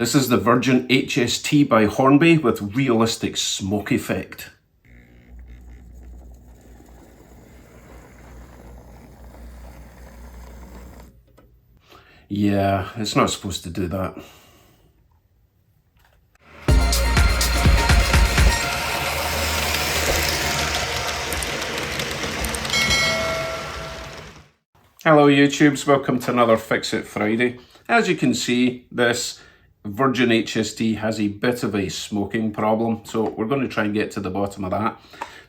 This is the Virgin HST by Hornby with realistic smoke effect. Yeah, it's not supposed to do that. Hello YouTubes, welcome to another Fix It Friday. As you can see, this Virgin HST has a bit of a smoking problem, so we're going to try and get to the bottom of that.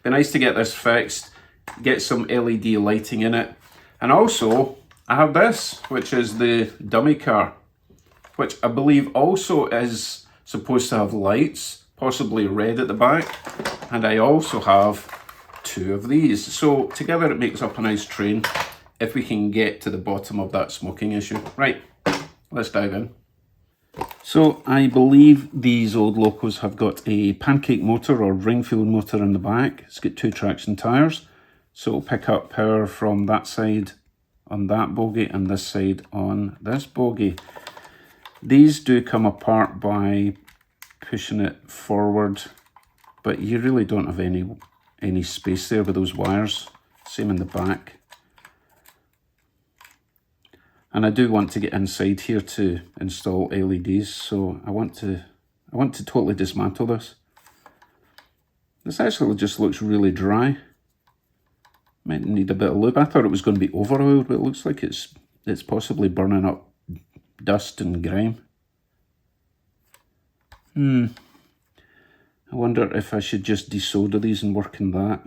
Be nice to get this fixed, get some LED lighting in it, and also I have this, which is the dummy car, which I believe also is supposed to have lights, possibly red at the back, and I also have two of these. So together it makes up a nice train if we can get to the bottom of that smoking issue. Right, let's dive in. So I believe these old locos have got a pancake motor or ring-filled motor in the back. It's got two traction tyres, so it'll pick up power from that side on that bogie and this side on this bogie. These do come apart by pushing it forward, but you really don't have any space there with those wires. Same in the back. And I do want to get inside here to install LEDs, so I want to totally dismantle this. This actually just looks really dry. Might need a bit of lube. I thought it was going to be over oiled, but it looks like it's possibly burning up dust and grime. I wonder if I should just desolder these and work on that.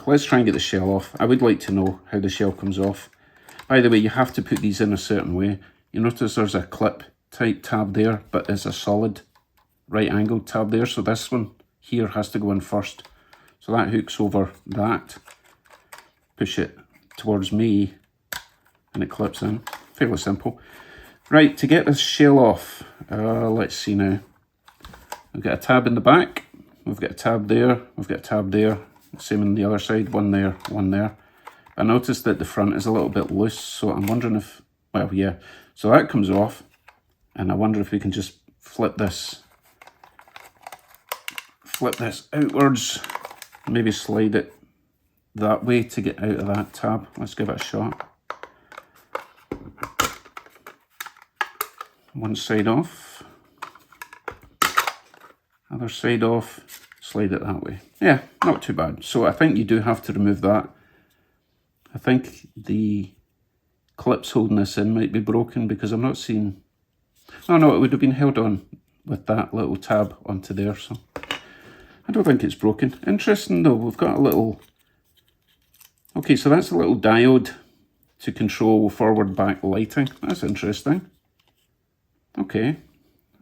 Let's try and get the shell off. I would like to know how the shell comes off. By the way, you have to put these in a certain way. You notice there's a clip type tab there, but it's a solid right angled tab there. So this one here has to go in first. So that hooks over that. Push it towards me and it clips in. Fairly simple. Right, to get this shell off, let's see now. We've got a tab in the back. We've got a tab there. We've got a tab there. Same on the other side. One there, one there. I noticed that the front is a little bit loose, so I'm wondering if, well, yeah. So that comes off, and I wonder if we can just flip this outwards, maybe slide it that way to get out of that tab. Let's give it a shot. One side off, other side off, slide it that way. Yeah, not too bad. So I think you do have to remove that. I think the clips holding this in might be broken because I'm not seeing... Oh no, it would have been held on with that little tab onto there, so I don't think it's broken. Interesting though, we've got a little... Okay, so that's a little diode to control forward back lighting. That's interesting. Okay,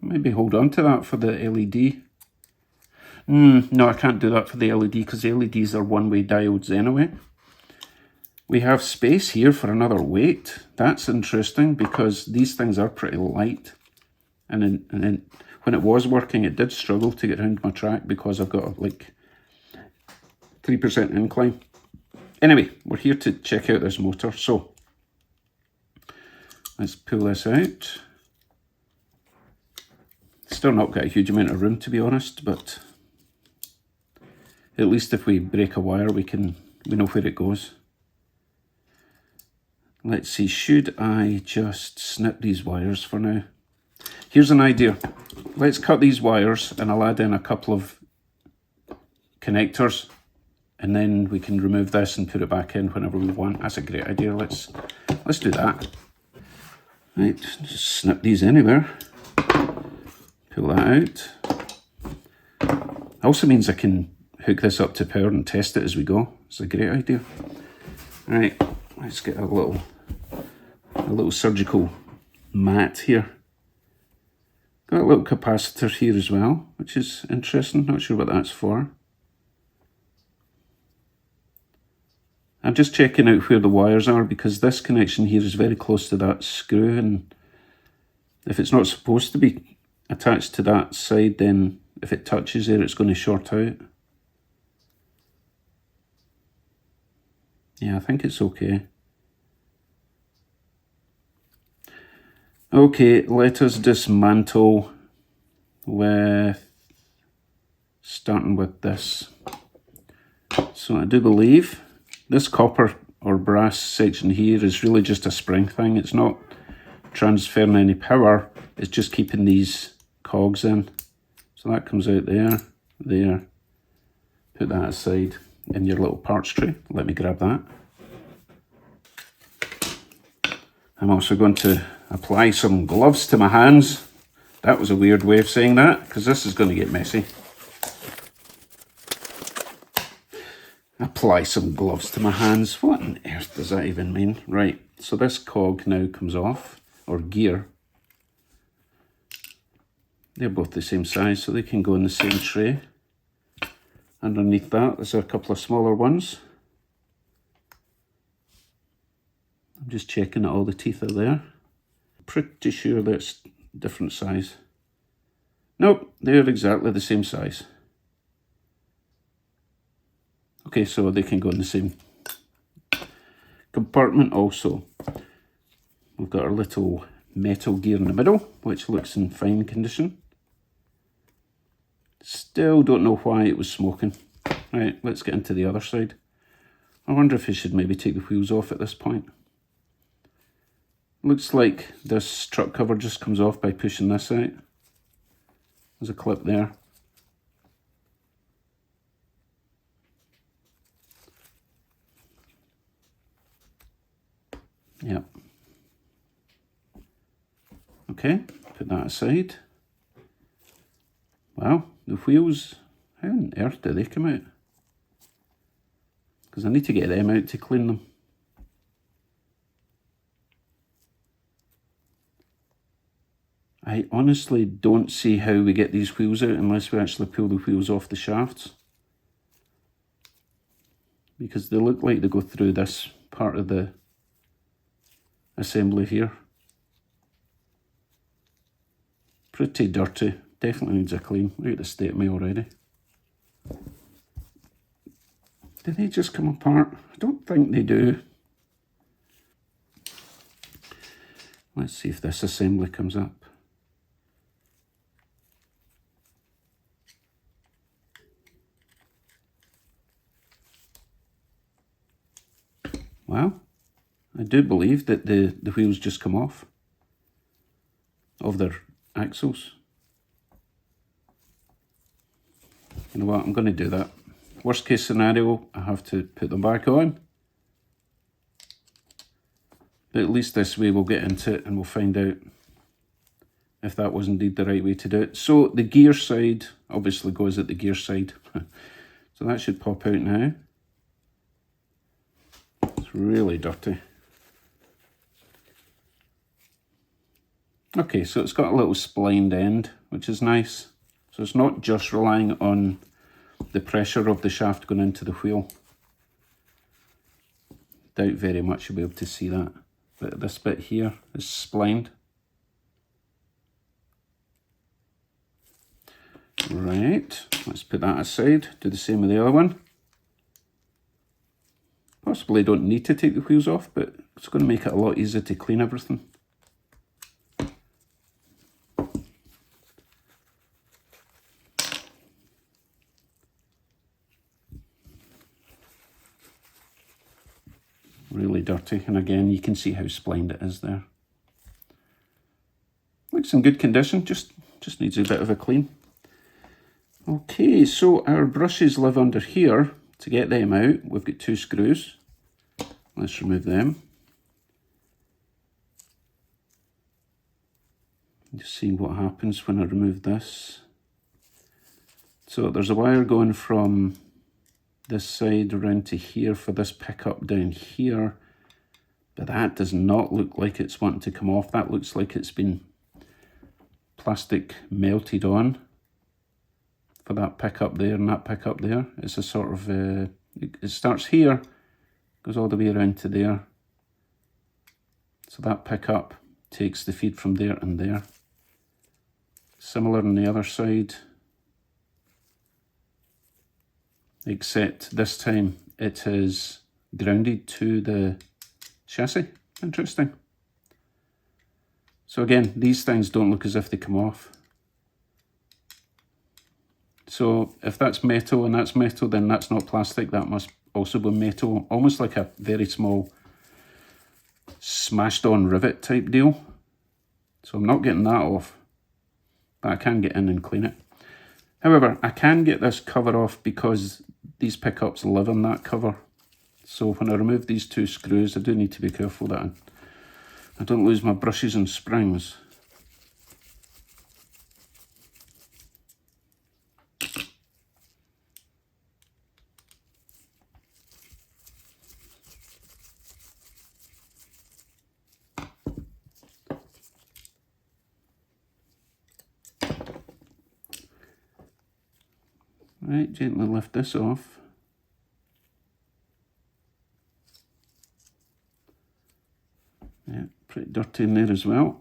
maybe hold on to that for the LED. No, I can't do that for the LED because the LEDs are one-way diodes anyway. We have space here for another weight. That's interesting because these things are pretty light. And then when it was working, it did struggle to get around my track because I've got like 3% incline. Anyway, we're here to check out this motor. So let's pull this out. Still not got a huge amount of room, to be honest, but at least if we break a wire, we know where it goes. Let's see, should I just snip these wires for now? Here's an idea. Let's cut these wires and I'll add in a couple of connectors and then we can remove this and put it back in whenever we want. That's a great idea. Let's do that. Right, just snip these anywhere. Pull that out. Also means I can hook this up to power and test it as we go. It's a great idea. All right, let's get a little surgical mat here. Got a little capacitor here as well, which is interesting. Not sure what that's for. I'm just checking out where the wires are because this connection here is very close to that screw, and if it's not supposed to be attached to that side, then if it touches there, it's going to short out. Yeah, I think it's okay. Okay, let us dismantle with, starting with this. So I do believe this copper or brass section here is really just a spring thing. It's not transferring any power, it's just keeping these cogs in. So that comes out there, there. Put that aside in your little parts tray. Let me grab that. I'm also going to apply some gloves to my hands. That was a weird way of saying that, because this is going to get messy. Apply some gloves to my hands. What on earth does that even mean? Right, so this cog now comes off, or gear. They're both the same size, so they can go in the same tray. Underneath that, there's a couple of smaller ones. I'm just checking that all the teeth are there. Pretty sure that's different size. Nope, they're exactly the same size. Okay, so they can go in the same compartment also. We've got our little metal gear in the middle, which looks in fine condition. Still don't know why it was smoking. Right, let's get into the other side. I wonder if I should maybe take the wheels off at this point. Looks like this truck cover just comes off by pushing this out. There's a clip there. Yep. Okay, put that aside. Wow, the wheels, how on earth do they come out? Because I need to get them out to clean them. I honestly don't see how we get these wheels out unless we actually pull the wheels off the shafts. Because they look like they go through this part of the assembly here. Pretty dirty, definitely needs a clean. Look at the state of me already. Do they just come apart? I don't think they do. Let's see if this assembly comes up. Wow, I do believe that the wheels just come off of their axles. You know what, I'm going to do that. Worst case scenario, I have to put them back on. But at least this way we'll get into it and we'll find out if that was indeed the right way to do it. So the gear side obviously goes at the gear side. So that should pop out now. It's really dirty. Okay, so it's got a little splined end, which is nice. So it's not just relying on the pressure of the shaft going into the wheel. Doubt very much you'll be able to see that. But this bit here is splined. Right, let's put that aside. Do the same with the other one. Possibly don't need to take the wheels off, but it's going to make it a lot easier to clean everything. Really dirty, and again you can see how splined it is there. Looks in good condition, just needs a bit of a clean. Okay, so our brushes live under here. To get them out, we've got 2 screws. Let's remove them. Just see what happens when I remove this. So there's a wire going from this side around to here for this pickup down here, but that does not look like it's wanting to come off. That looks like it's been plastic melted on for that pickup there and that pickup there. It's a sort of, it starts here, goes all the way around to there. So that pickup takes the feed from there and there. Similar on the other side, except this time it is grounded to the chassis. Interesting. So again, these things don't look as if they come off. So if that's metal and that's metal, then that's not plastic. That must also be metal, almost like a very small smashed on rivet type deal. So I'm not getting that off, but I can get in and clean it. However, I can get this cover off because these pickups live on that cover. So when I remove these two screws, I do need to be careful that I don't lose my brushes and springs. Right, gently lift this off. Yeah, pretty dirty in there as well.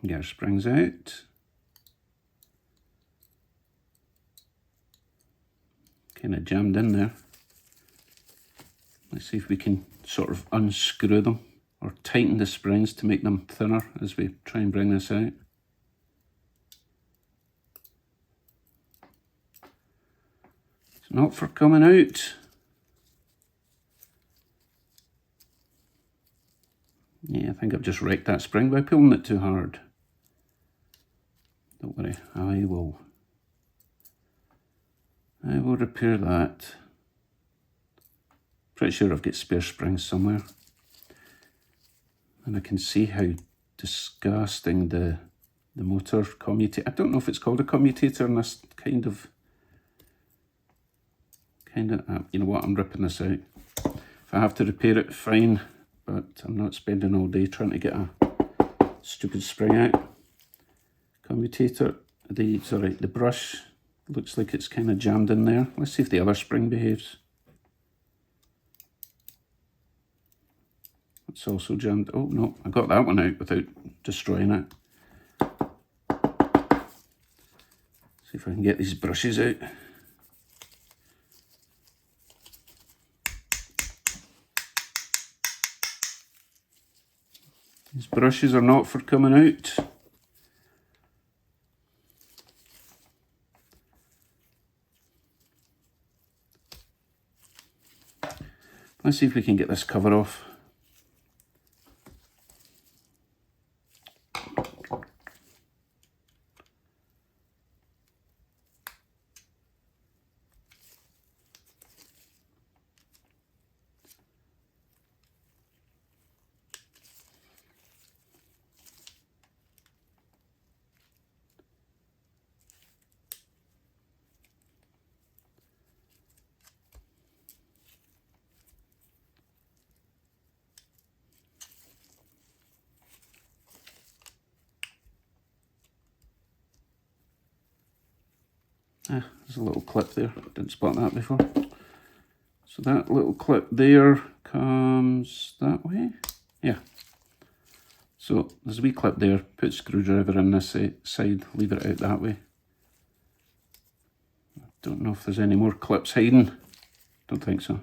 Get our springs out. Kind of jammed in there. Let's see if we can sort of unscrew them or tighten the springs to make them thinner as we try and bring this out. It's not for coming out. Yeah, I think I've just wrecked that spring by pulling it too hard. Don't worry, I will repair that. Pretty sure I've got spare springs somewhere. And I can see how disgusting the motor commutator, I don't know if it's called a commutator in this kind of, you know what, I'm ripping this out. If I have to repair it, fine, but I'm not spending all day trying to get a stupid spring out. Commutator, the brush looks like it's kind of jammed in there. Let's see if the other spring behaves. It's also jammed. Oh no, I got that one out without destroying it. See if I can get these brushes out. These brushes are not for coming out. Let's see if we can get this cover off. There's a little clip there, didn't spot that before. So that little clip there comes that way. Yeah. So there's a wee clip there, put screwdriver in this side, leave it out that way. I don't know if there's any more clips hiding. Don't think so.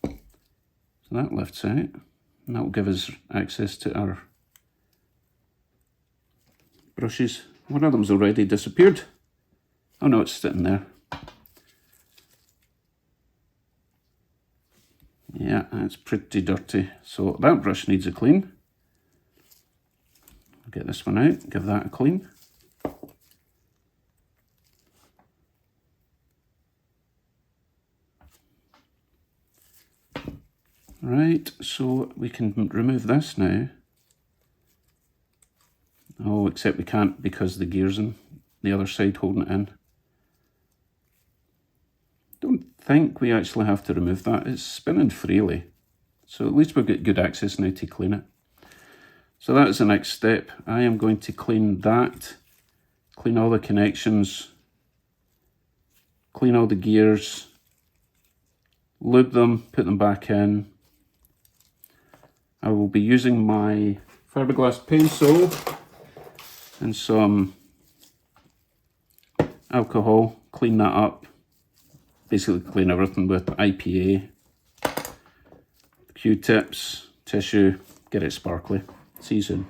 So that lifts out, and that will give us access to our brushes. One of them's already disappeared. Oh no, it's sitting there. Yeah, it's pretty dirty. So that brush needs a clean. I'll get this one out, give that a clean. Right, so we can remove this now. Oh, except we can't because the gear's on the other side holding it in. Don't think we actually have to remove that. It's spinning freely. So at least we've got good access now to clean it. So that is the next step. I am going to clean that, clean all the connections, clean all the gears, lube them, put them back in. I will be using my fiberglass pencil and some alcohol, clean that up. Basically clean everything with IPA, Q-tips tissue, get it sparkly. See you soon.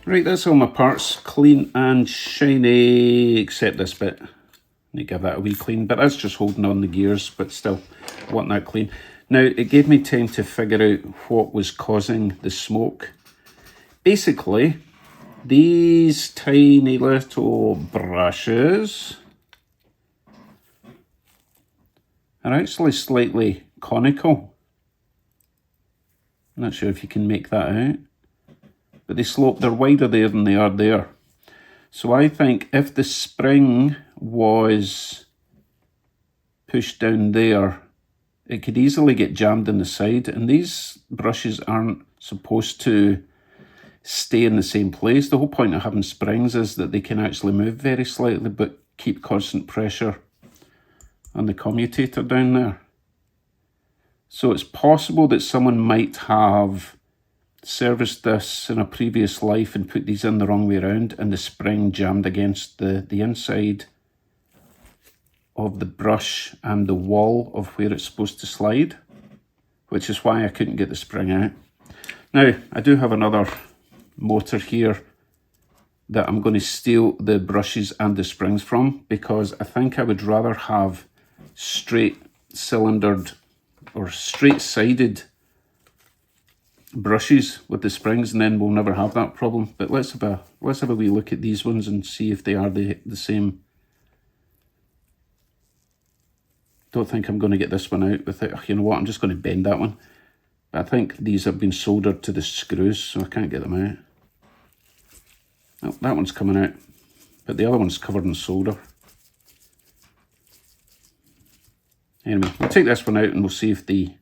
Right, that's all my parts, clean and shiny, except this bit. I need to give that a wee clean, but that's just holding on the gears, but still want that clean. Now, it gave me time to figure out what was causing the smoke. Basically, these tiny little brushes are actually slightly conical. I'm not sure if you can make that out. But they slope, they're wider there than they are there. So I think if the spring was pushed down there, it could easily get jammed in the side. And these brushes aren't supposed to stay in the same place. The whole point of having springs is that they can actually move very slightly, but keep constant pressure on the commutator down there. So it's possible that someone might have serviced this in a previous life and put these in the wrong way around, and the spring jammed against the inside of the brush and the wall of where it's supposed to slide, which is why I couldn't get the spring out. Now, I do have another motor here that I'm going to steal the brushes and the springs from, because I think I would rather have straight cylindered or straight sided brushes with the springs, and then we'll never have that problem. But let's have a wee look at these ones and see if they are the same. Don't think I'm going to get this one out with it. You know what, I'm just going to bend that one. But I think these have been soldered to the screws, so I can't get them out. Oh, that one's coming out, but the other one's covered in solder. Anyway, we'll take this one out and we'll see if the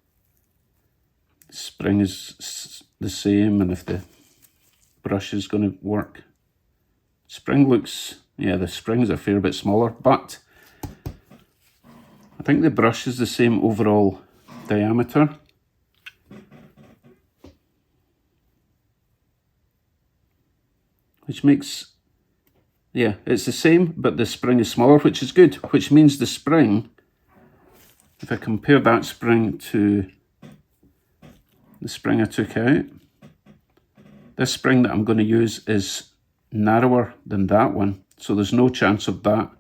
spring is the same and if the brush is going to work. Spring looks, yeah, the spring is a fair bit smaller, but I think the brush is the same overall diameter. Which makes, yeah, it's the same, but the spring is smaller, which is good, which means the spring, if I compare that spring to the spring I took out, this spring that I'm going to use is narrower than that one, so there's no chance of that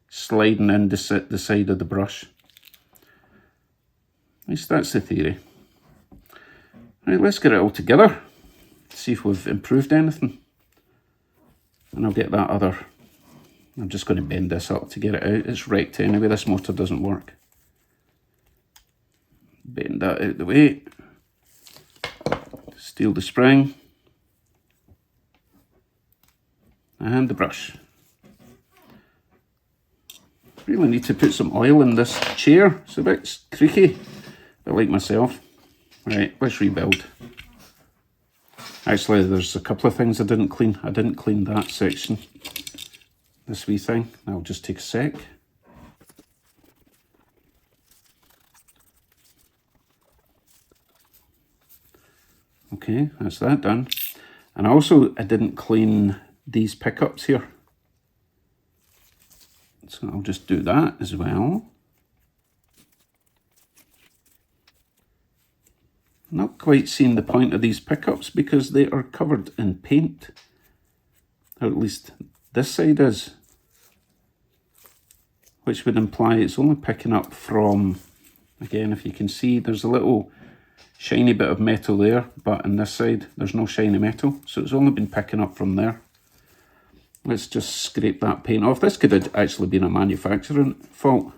sliding in the side of the brush. At least that's the theory. Right, let's get it all together, see if we've improved anything. And I'll get that other, I'm just going to bend this up to get it out. It's wrecked anyway, this motor doesn't work. Bend that out the way. Steal the spring and the brush. Really need to put some oil in this chair. It's a bit creaky, a bit like myself. Right, let's rebuild. Actually, there's a couple of things I didn't clean. I didn't clean that section, this wee thing. That'll just take a sec. Okay, that's that done. And also, I didn't clean these pickups here. So I'll just do that as well. Not quite seeing the point of these pickups because they are covered in paint. Or at least this side is. Which would imply it's only picking up from, again, if you can see, there's a little shiny bit of metal there, but on this side there's no shiny metal, so it's only been picking up from there. Let's just scrape that paint off. This could have actually been a manufacturing fault,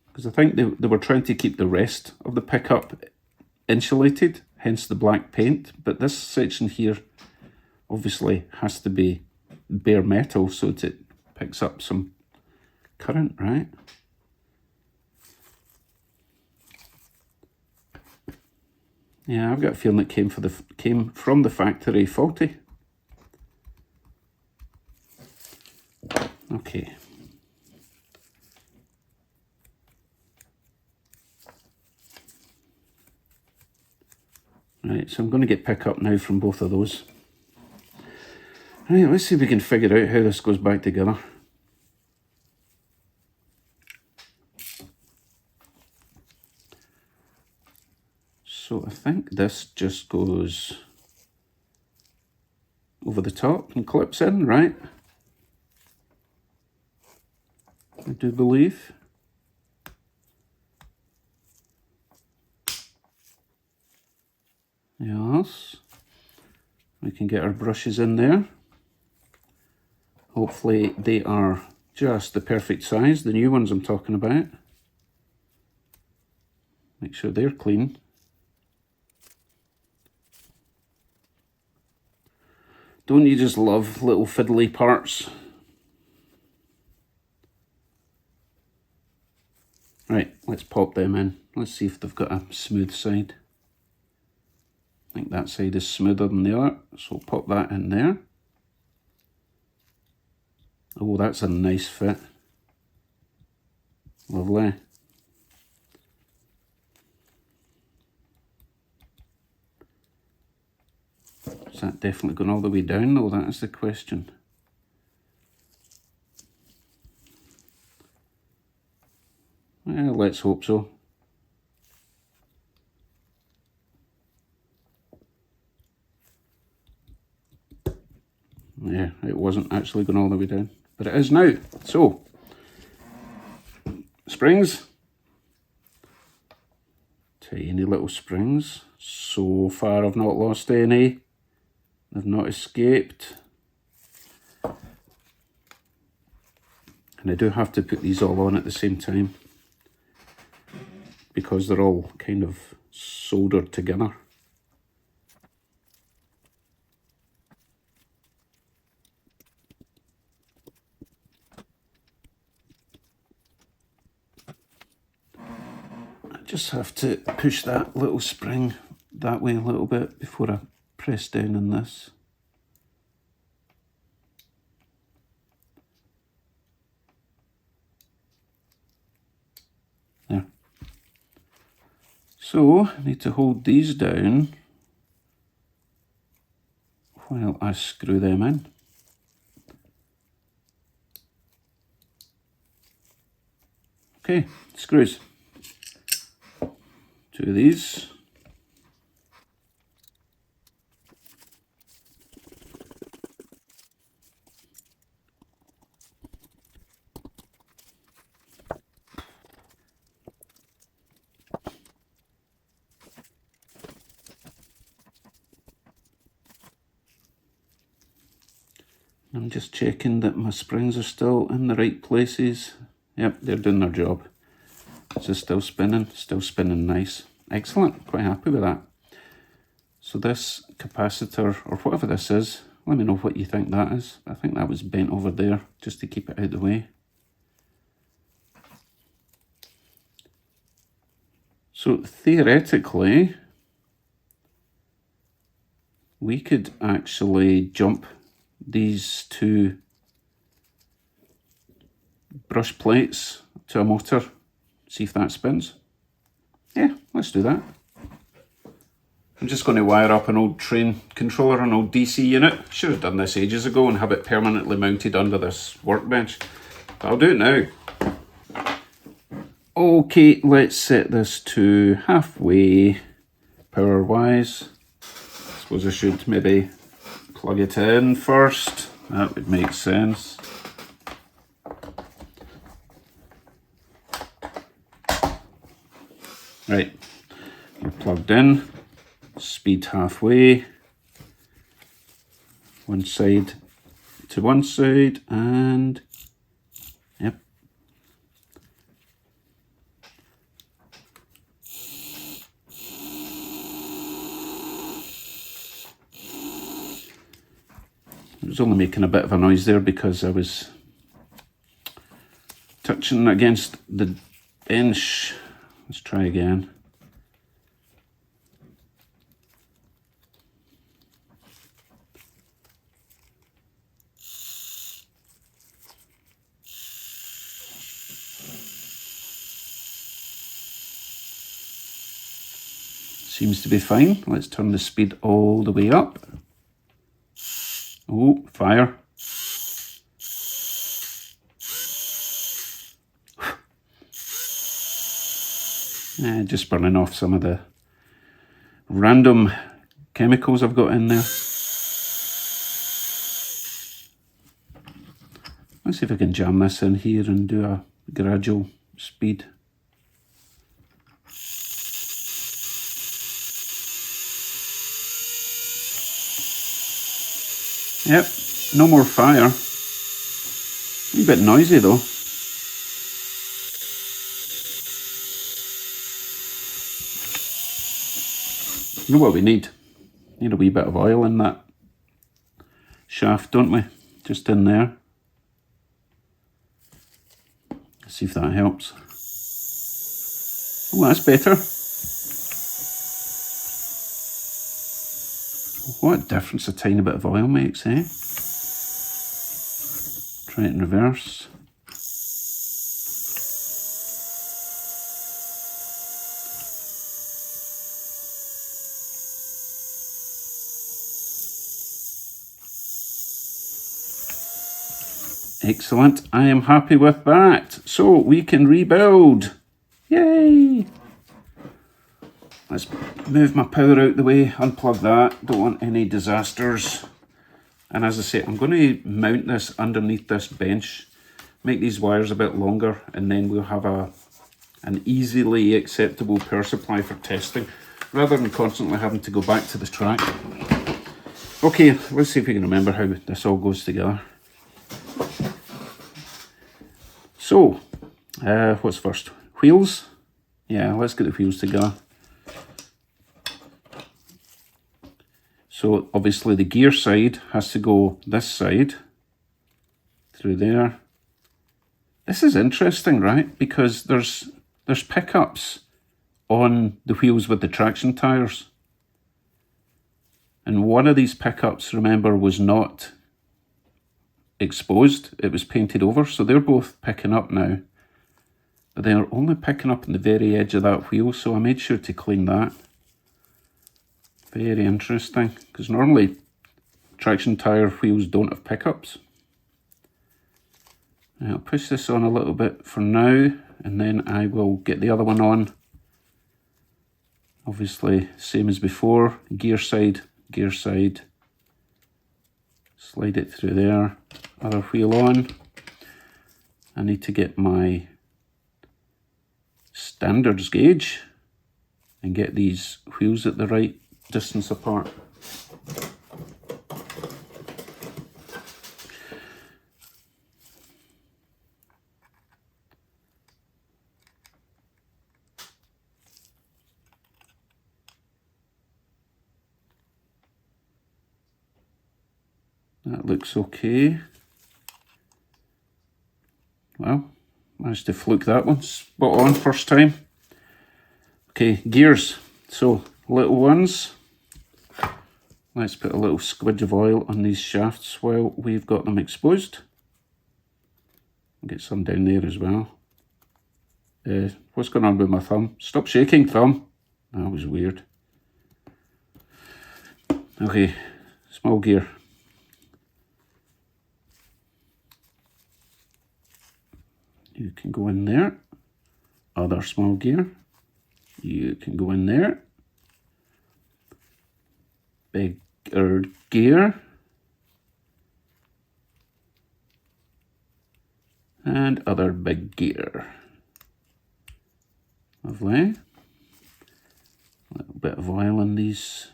because I think they were trying to keep the rest of the pickup insulated, hence the black paint, but this section here obviously has to be bare metal so that it picks up some current, right? Yeah, I've got a feeling it came from the factory faulty. Okay. Right, so I'm going to get pickup now from both of those. Right, let's see if we can figure out how this goes back together. So I think this just goes over the top and clips in, right? I do believe. Yes. We can get our brushes in there. Hopefully they are just the perfect size, the new ones I'm talking about. Make sure they're clean. Don't you just love little fiddly parts? Right, let's pop them in. Let's see if they've got a smooth side. I think that side is smoother than the other, so we'll pop that in there. Oh, that's a nice fit. Lovely. Is that definitely going all the way down though? That is the question. Well, let's hope so. Yeah, it wasn't actually going all the way down, but it is now. So, springs. Tiny little springs. So far I've not lost any. They've not escaped. And I do have to put these all on at the same time because they're all kind of soldered together. I just have to push that little spring that way a little bit before I press down on this. There. So I need to hold these down while I screw them in. Okay, screws. Two of these. I'm just checking that my springs are still in the right places. Yep, they're doing their job. Is it still spinning nice. Excellent, quite happy with that. So this capacitor, or whatever this is, let me know what you think that is. I think that was bent over there, just to keep it out of the way. So theoretically, we could actually jump these two brush plates to a motor, see if that spins. Yeah, let's do that. I'm just going to wire up an old train controller, an old DC unit. Should have done this ages ago and have it permanently mounted under this workbench. But I'll do it now. Okay, let's set this to halfway power wise. I suppose I should maybe plug it in first. That would make sense. Right, we're plugged in. Speed halfway. One side to one side, and yep. It was only making a bit of a noise there because I was touching against the bench. Let's try again. Seems to be fine. Let's turn the speed all the way up. Oh, fire. Just burning off some of the random chemicals I've got in there. Let's see if I can jam this in here and do a gradual speed. Yep, no more fire. A bit noisy though. You know what we need? Need a wee bit of oil in that shaft, don't we? Just in there. Let's see if that helps. Oh, that's better. What a difference a tiny bit of oil makes, eh? Try it in reverse. Excellent, I am happy with that. So we can rebuild. Yay! Let's move my power out the way, unplug that. Don't want any disasters. And as I say, I'm going to mount this underneath this bench, make these wires a bit longer, and then we'll have an easily acceptable power supply for testing, rather than constantly having to go back to the track. Okay, let's see if we can remember how this all goes together. So, what's first? Wheels? Yeah, let's get the wheels together. So obviously the gear side has to go this side, through there. This is interesting, right? Because there's pickups on the wheels with the traction tires. And one of these pickups, remember, was not exposed. It was painted over, so they're both picking up now. But they're only picking up on the very edge of that wheel, so I made sure to clean that. Very interesting, because normally traction tyre wheels don't have pickups. I'll push this on a little bit for now, and then I will get the other one on. Obviously, same as before, gear side, slide it through there, other wheel on. I need to get my standards gauge and get these wheels at the right distance apart. That looks okay. Well, managed to fluke that one spot on first time. Okay, gears. So little ones. Let's put a little squidge of oil on these shafts while we've got them exposed. Get some down there as well. What's going on with my thumb? Stop shaking, thumb. That was weird. Okay, small gear. You can go in there. other small gear. You can go in there. Bigger gear. And other big gear. Lovely. A little bit of oil in these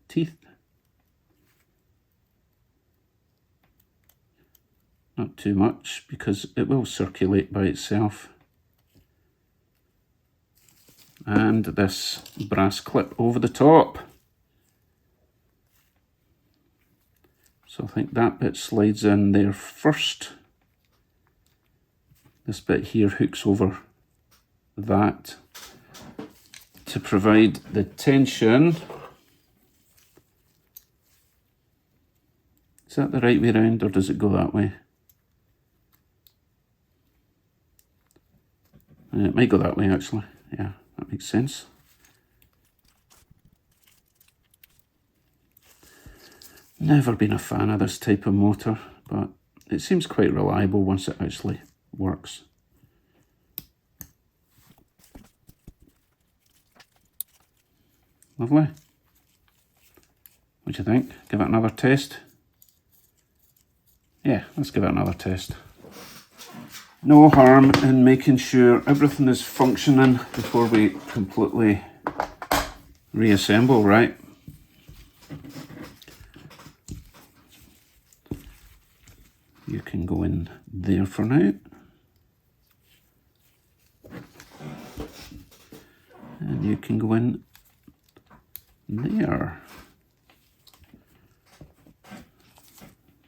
teeth. Not too much because it will circulate by itself. And this brass clip over the top. So I think that bit slides in there first. This bit here hooks over that to provide the tension. Is that the right way around or does it go that way? It might go that way actually. Yeah, that makes sense. Never been a fan of this type of motor, but it seems quite reliable once it actually works. Lovely. What do you think? Give it another test? Yeah, let's give it another test. No harm in making sure everything is functioning before we completely reassemble, right? You can go in there for now. And you can go in there.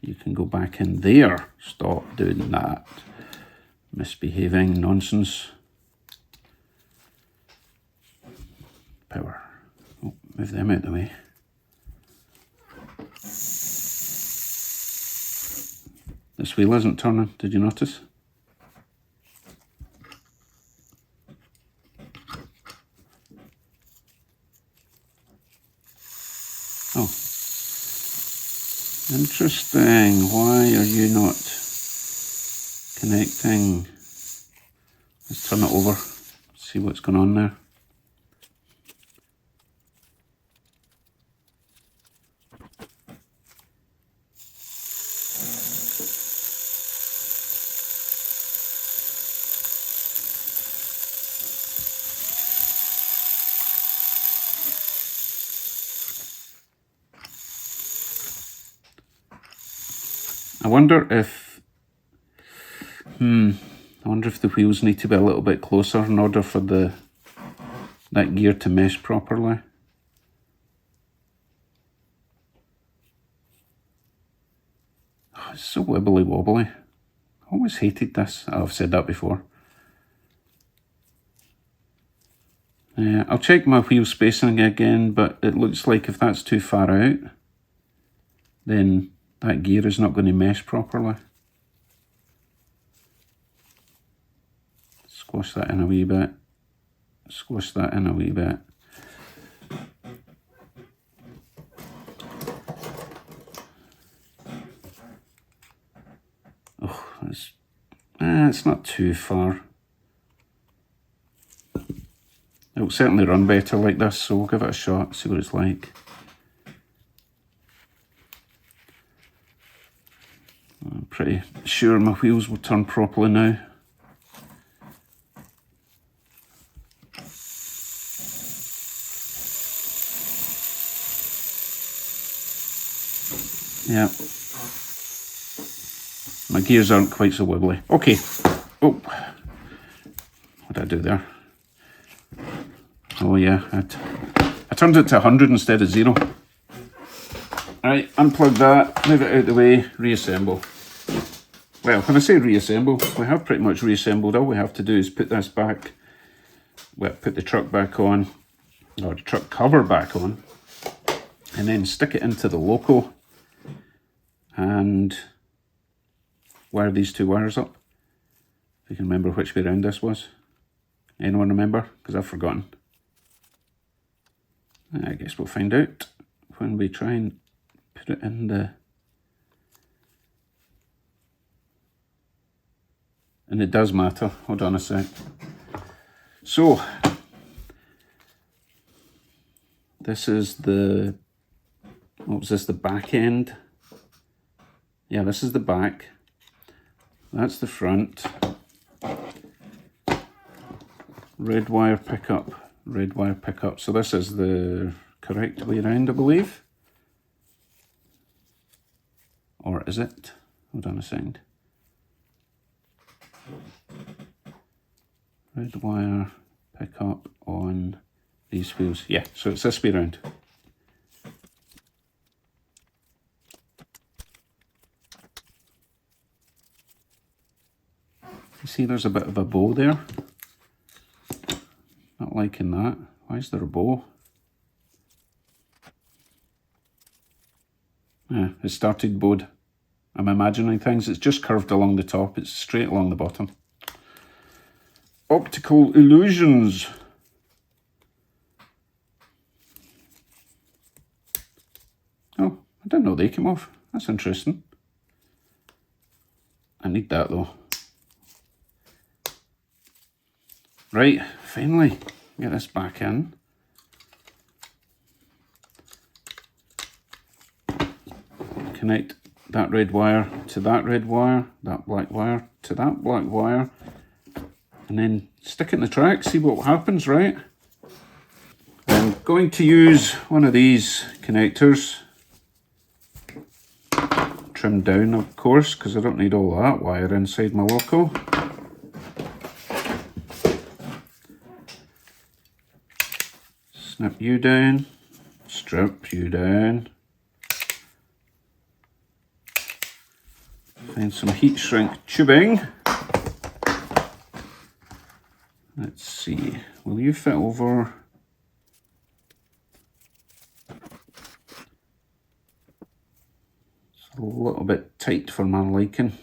You can go back in there. Stop doing that. Misbehaving nonsense. Power. Oh, move them out of the way. This wheel isn't turning, did you notice? Oh. Interesting. Why are you not connecting? Let's turn it over, see what's going on there. I wonder if the wheels need to be a little bit closer in order for that gear to mesh properly. Oh, it's so wibbly wobbly. I always hated this. Oh, I've said that before. I'll check my wheel spacing again, but it looks like if that's too far out, then that gear is not going to mesh properly. Squash that in a wee bit. Squash that in a wee bit. Oh, it's not too far. It'll certainly run better like this, so we'll give it a shot, see what it's like. I'm pretty sure my wheels will turn properly now. Yeah. My gears aren't quite so wibbly. Okay. Oh. What did I do there? Oh yeah, I turned it to 100 instead of 0. Alright, unplug that, move it out of the way, reassemble. Well, when I say reassemble, we have pretty much reassembled. All we have to do is put this back, well, put the truck back on, or the truck cover back on, and then stick it into the loco and wire these two wires up. If you can remember which way around this was. Anyone remember? Because I've forgotten. I guess we'll find out when we try and put it in the... And it does matter. Hold on a sec. So this is the, what was this, the back end? Yeah, this is the back. That's the front. Red wire pickup, red wire pickup. So this is the correct way around, I believe. Or is it? Hold on a second. Red wire pickup on these wheels. Yeah, so it's this way around. You see there's a bit of a bow there. Not liking that. Why is there a bow? Yeah, it started bowed. I'm imagining things. It's just curved along the top. It's straight along the bottom. Optical illusions. Oh, I didn't know they came off. That's interesting. I need that though. Right, finally, get this back in. Connect that red wire to that red wire, that black wire to that black wire, and then stick it in the track, see what happens, right? I'm going to use one of these connectors, trimmed down of course, because I don't need all that wire inside my loco. Snip you down, strip you down. Find some heat shrink tubing. Let's see, will you fit over? It's a little bit tight for my liking.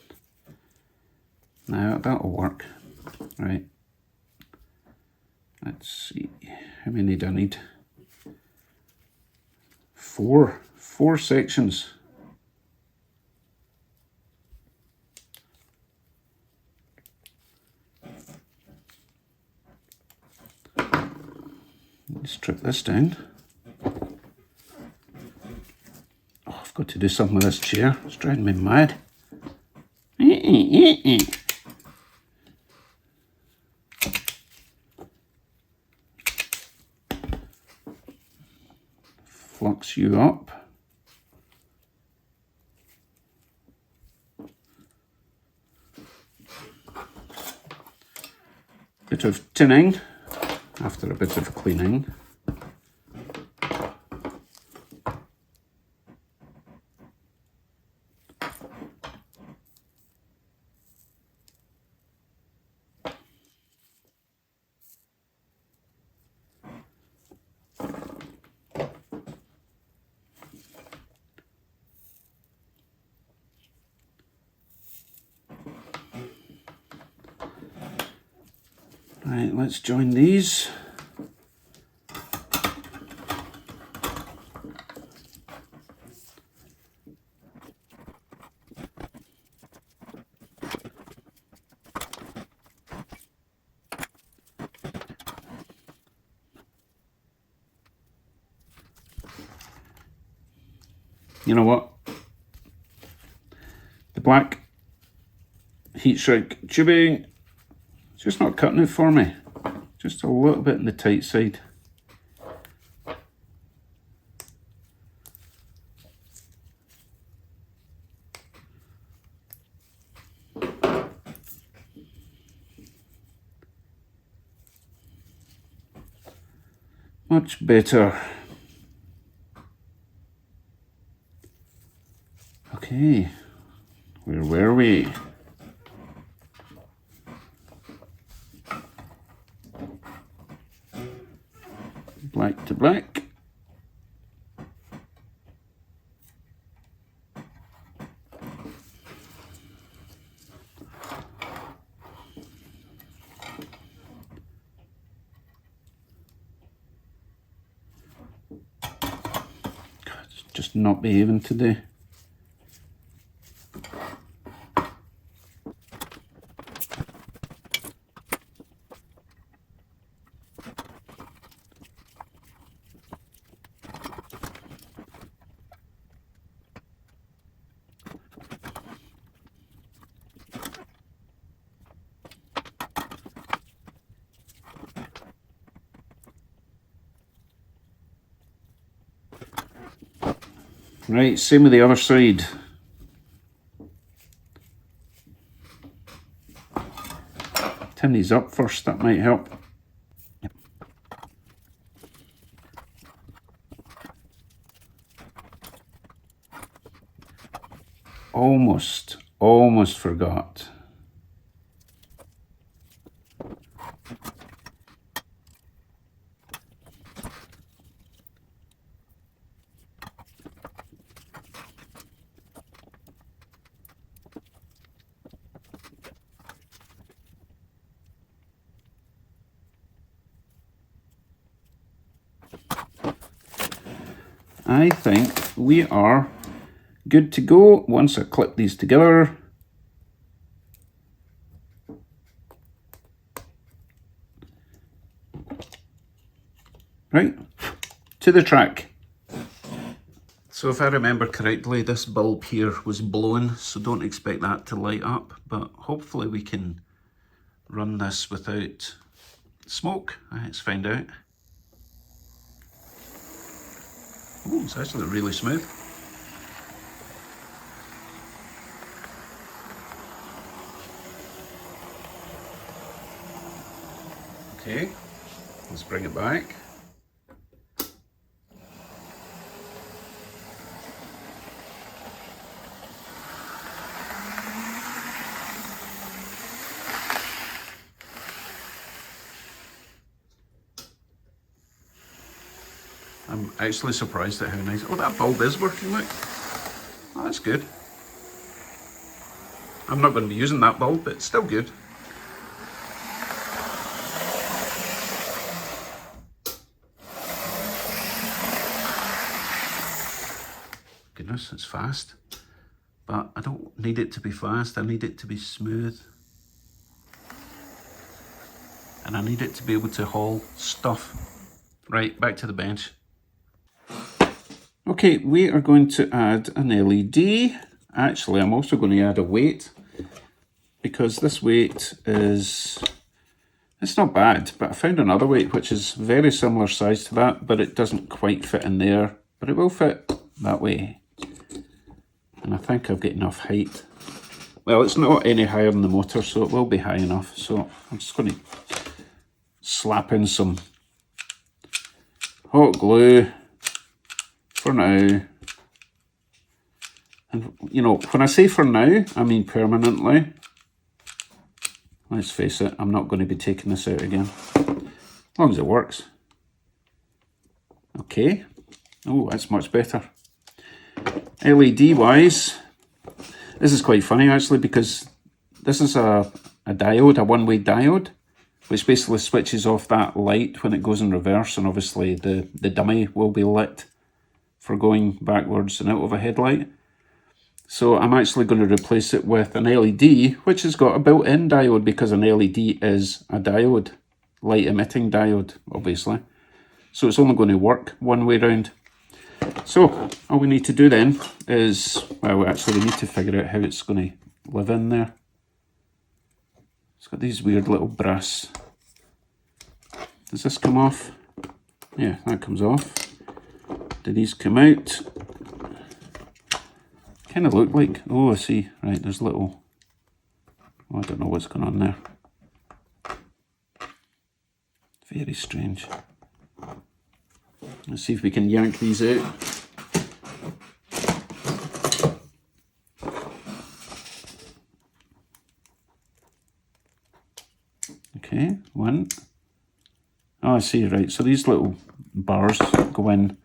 Now that'll work. Right. Let's see, how many do I need? Four sections. Strip this down. Oh, I've got to do something with this chair. It's driving me mad. Flux you up. Bit of tinning after a bit of cleaning. Right, let's join these. You know what? The black heat shrink tubing, it's just not cutting it for me. Just a little bit on the tight side. Much better. Okay, where were we? Black to black. God, it's just not behaving today. Right, same with the other side. Tin these up first, that might help. Almost forgot. I think we are good to go once I clip these together. Right, to the track. So if I remember correctly, this bulb here was blown, so don't expect that to light up, but hopefully we can run this without smoke. Let's find out. Oh, it's actually really smooth. Okay, let's bring it back. I'm actually surprised at how nice. Oh, that bulb is working, look. Oh, that's good. I'm not going to be using that bulb, but it's still good. Goodness, it's fast. But I don't need it to be fast, I need it to be smooth. And I need it to be able to haul stuff. Right, back to the bench. Okay, we are going to add an LED. Actually, I'm also going to add a weight, because this weight is, it's not bad, but I found another weight which is very similar size to that, but it doesn't quite fit in there, but it will fit that way. And I think I've got enough height. Well, it's not any higher than the motor, so it will be high enough. So I'm just going to slap in some hot glue for now. And you know, when I say for now, I mean permanently. Let's face it, I'm not going to be taking this out again, as long as it works. Okay, oh, that's much better. LED wise, this is quite funny actually, because this is a diode, a one-way diode, which basically switches off that light when it goes in reverse, and obviously the dummy will be lit for going backwards and out of a headlight. So I'm actually going to replace it with an LED, which has got a built-in diode, because an LED is a diode, light emitting diode, obviously. So it's only going to work one way round. So all we need to do then is, well, actually we need to figure out how it's going to live in there. It's got these weird little brass. Does this come off? Yeah, that comes off. Do these come out? Kind of look like, oh I see, right, there's little, oh, I don't know what's going on there. Very strange. Let's see if we can yank these out. Okay, one. Oh, I see, right, so these little bars go in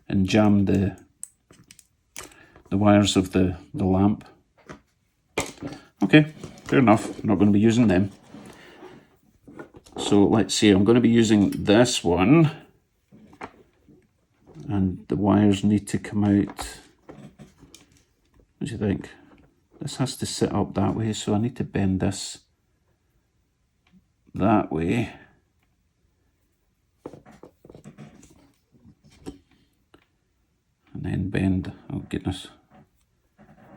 and jam the wires of the lamp. Okay, fair enough, I'm not going to be using them. So let's see, I'm going to be using this one, and the wires need to come out. What do you think? This has to sit up that way, so I need to bend this that way. And then bend, oh goodness,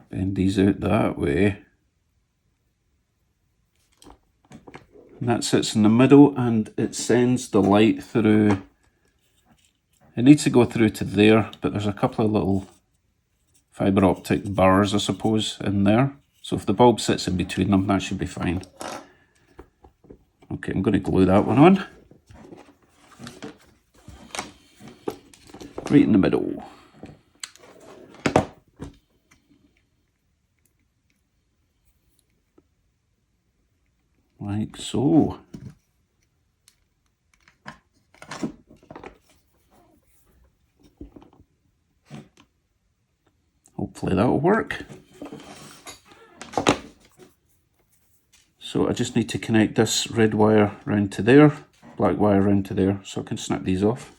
bend these out that way. And that sits in the middle, and it sends the light through. It needs to go through to there, but there's a couple of little fibre optic bars, I suppose, in there. So if the bulb sits in between them, that should be fine. Okay, I'm going to glue that one on. Right in the middle. Like so. Hopefully that'll work. So I just need to connect this red wire round to there, black wire round to there, so I can snap these off.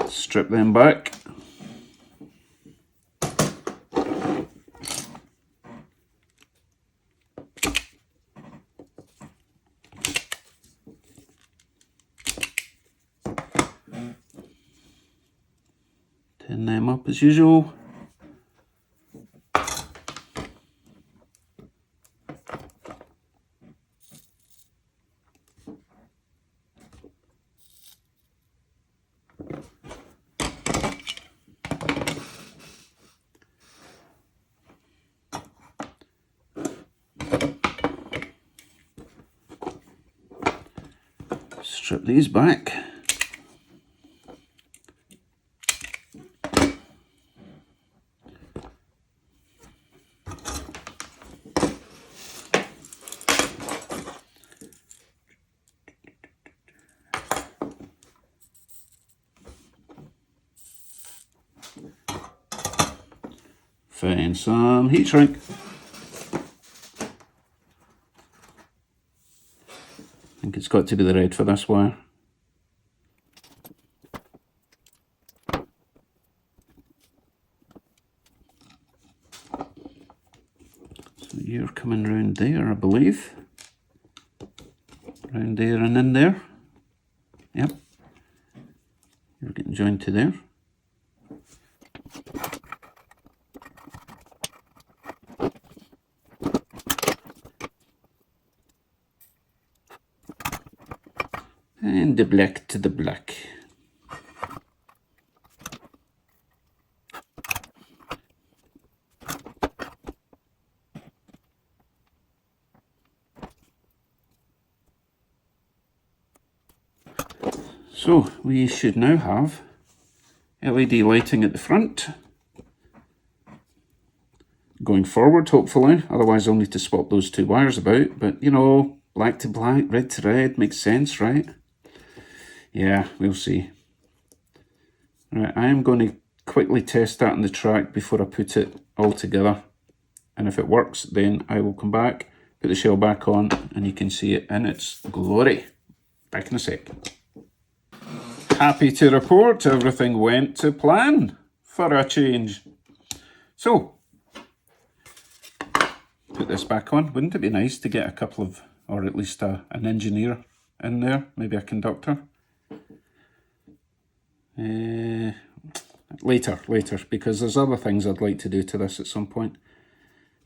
Strip them back. Tin them up as usual. Strip these back. Find some heat shrink. I think it's got to be the red for this wire. So you're coming round there, I believe. Round there and in there. Yep. You're getting joined to there. And the black to the black. So we should now have LED lighting at the front. Going forward, hopefully. Otherwise I'll need to swap those two wires about. But, you know, black to black, red to red makes sense, right? Yeah, we'll see. Right, I am going to quickly test that on the track before I put it all together. And if it works, then I will come back, put the shell back on, and you can see it in its glory. Back in a sec. Happy to report everything went to plan for a change. So, put this back on. Wouldn't it be nice to get a couple of, or at least an engineer in there, maybe a conductor? Later, because there's other things I'd like to do to this at some point.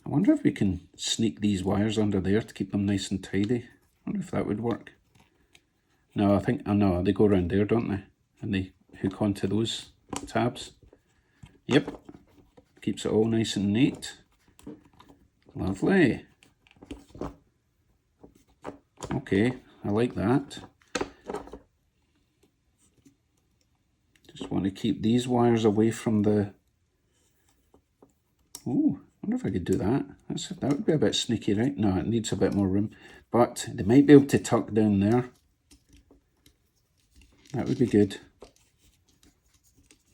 I wonder if we can sneak these wires under there to keep them nice and tidy. I wonder if that would work. No, I think, oh no, they go around there, don't they? And they hook onto those tabs. Yep, keeps it all nice and neat. Lovely. Okay, I like that. Just want to keep these wires away from the... Oh, I wonder if I could do that. That would be a bit sneaky, right? No, it needs a bit more room. But they might be able to tuck down there. That would be good.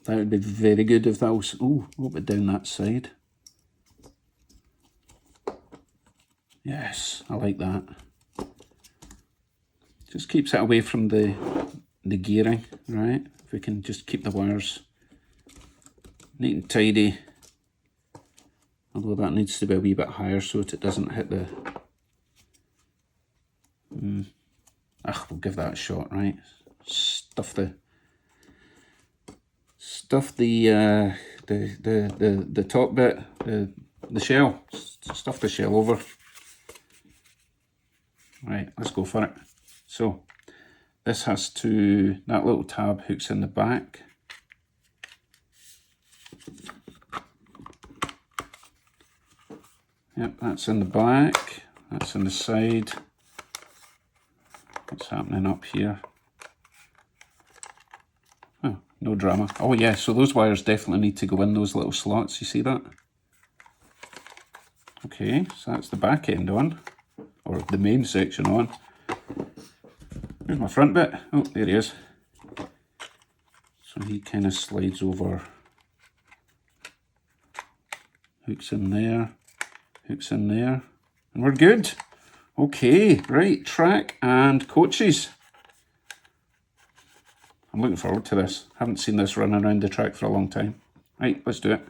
That would be very good if that was... Oh, a little bit down that side. Yes, I like that. Just keeps it away from the gearing, right? If we can just keep the wires neat and tidy. Although that needs to be a wee bit higher so that it doesn't hit the... we'll give that a shot, right? Stuff the top bit, the shell. Stuff the shell over. Right, let's go for it. So, This has to, that little tab hooks in the back. Yep, that's in the back, that's in the side. What's happening up here? Oh, no drama. Oh yeah, so those wires definitely need to go in those little slots, you see that? Okay, so that's the back end on, or the main section on. Here's my front bit. Oh, there he is. So he kind of slides over, hooks in there, hooks in there, and we're good. Okay, right, track and coaches. I'm looking forward to this. Haven't seen this running around the track for a long time. Right, let's do it.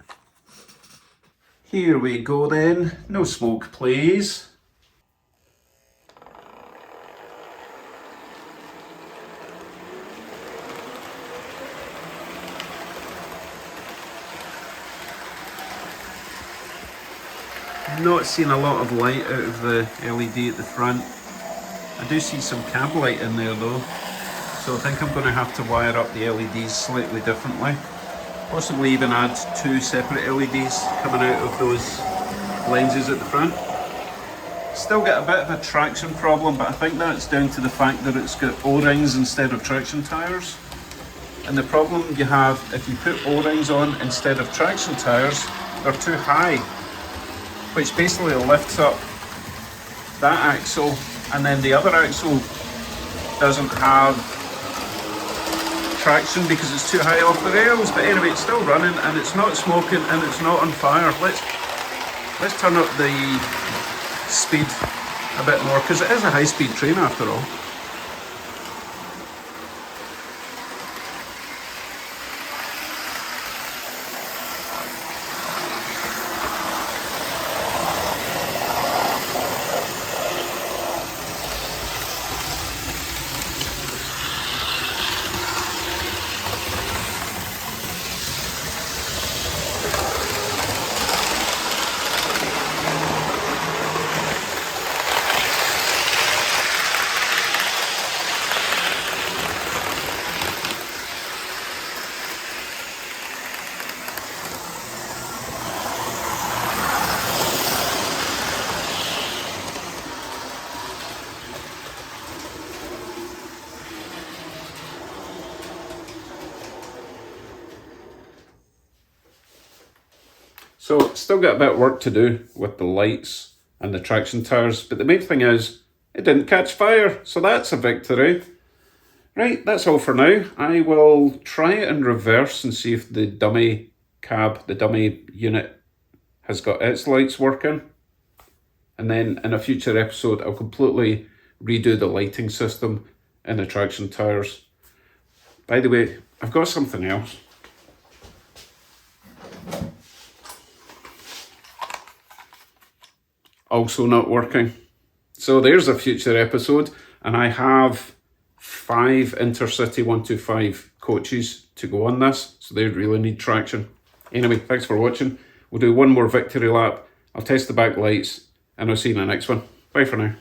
Here we go then. No smoke, please. Not seeing a lot of light out of the LED at the front. I do see some cab light in there though, so I think I'm going to have to wire up the LEDs slightly differently. Possibly even add 2 separate LEDs coming out of those lenses at the front. Still get a bit of a traction problem, but I think that's down to the fact that it's got O-rings instead of traction tyres. And the problem you have if you put O-rings on instead of traction tyres, they're too high, which basically lifts up that axle, and then the other axle doesn't have traction because it's too high off the rails. But anyway, it's still running and it's not smoking and it's not on fire. Let's turn up the speed a bit more, because it is a high-speed train after all. So still got a bit of work to do with the lights and the traction tyres, but the main thing is it didn't catch fire, so that's a victory. Right, that's all for now. I will try it in reverse and see if the dummy cab, the dummy unit, has got its lights working. And then in a future episode, I'll completely redo the lighting system in the traction tyres. By the way, I've got something else. Also not working. So there's a future episode, and I have 5 Intercity 125 coaches to go on this, so they really need traction. Anyway, thanks for watching. We'll do one more victory lap. I'll test the back lights, and I'll see you in the next one. Bye for now.